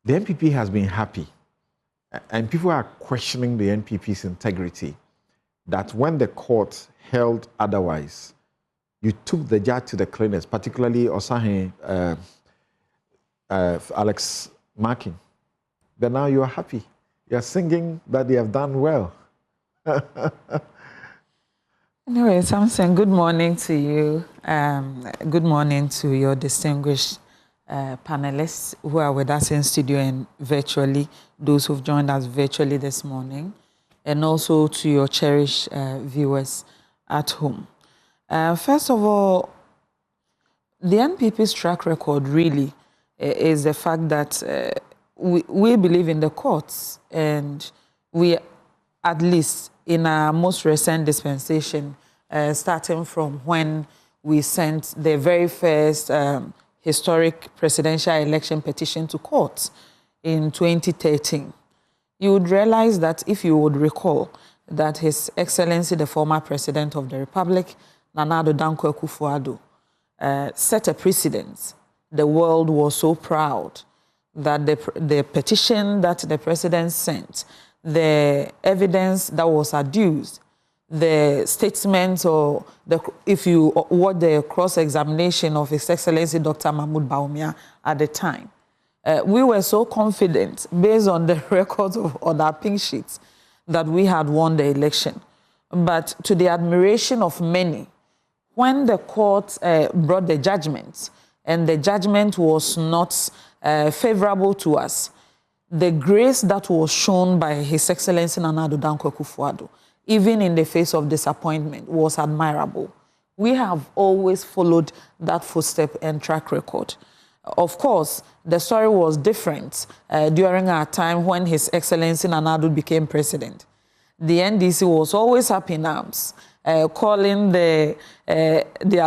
the NPP has been happy, and people are questioning the NPP's integrity, that when the court held otherwise, you took the judge to the cleaners, particularly Osahe Alex Markin. But now you are happy. You are singing that they have done well. Anyway, Samson, good morning to you. Good morning to your distinguished panelists who are with us in studio and virtually, those who've joined us virtually this morning, and also to your cherished viewers at home. First of all, the NPP's track record really is the fact that we believe in the courts, and we, at least in our most recent dispensation, starting from when we sent the very first historic presidential election petition to court in 2013, you would realize that, if you would recall, that His Excellency, the former President of the Republic, Addo Dankwa Akufo-Addo, set a precedent. The world was so proud that the petition that the President sent, the evidence that was adduced, the statements, or if you watch the cross-examination of His Excellency Dr. Mahmoud Bawumia at the time, we were so confident, based on the records on our pink sheets, that we had won the election. But to the admiration of many, when the court brought the judgment, and the judgment was not favorable to us, the grace that was shown by His Excellency Addo Dankwa Akufo-Addo, even in the face of disappointment, was admirable. We have always followed that footstep and track record. Of course, the story was different during our time when His Excellency Addo became president. The NDC was always up in arms, calling their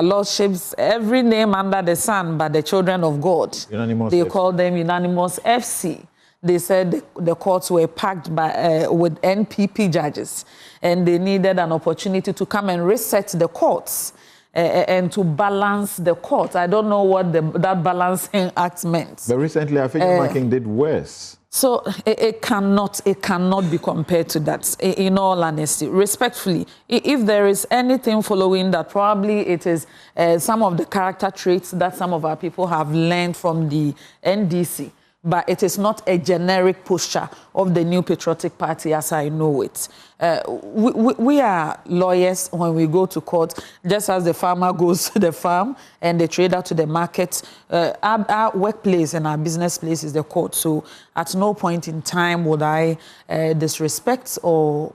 lordships every name under the sun but the children of God. Unanimous they FC. Called them Unanimous FC. They said the courts were packed with NPP judges, and they needed an opportunity to come and reset the courts and to balance the courts. I don't know what that balancing act meant. But recently, I think Markin did worse. So it cannot be compared to that, in all honesty. Respectfully, if there is anything following that, probably it is some of the character traits that some of our people have learned from the NDC. But it is not a generic posture of the New Patriotic Party as I know it. We are lawyers when we go to court, just as the farmer goes to the farm and the trader to the market. Our workplace and our business place is the court. So at no point in time would I disrespect or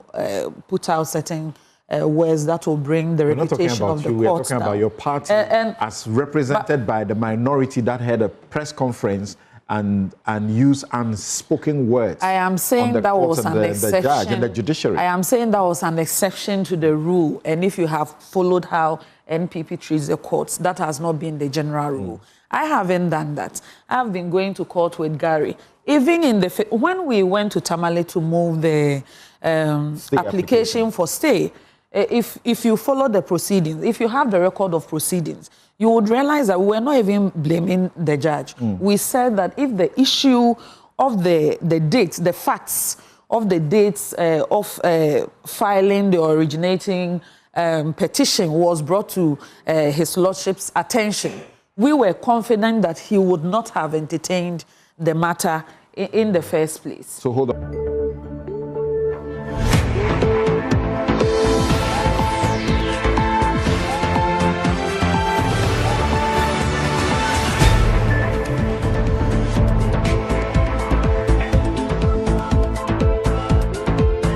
put out certain words that will bring the reputation of the court down. We're talking about your party as represented by the minority that had a press conference and use unspoken words. I am saying that was an exception. The judge and the judiciary. I am saying that was an exception to the rule. And if you have followed how NPP treats the courts, that has not been the general rule. I haven't done that. I've been going to court with Gary. Even in when we went to Tamale to move the application for stay, if you follow the proceedings, if you have the record of proceedings, you would realize that we're not even blaming the judge. We said that if the issue of the dates, the facts of the dates of filing the originating petition was brought to His Lordship's attention, we were confident that he would not have entertained the matter in the first place. So hold on.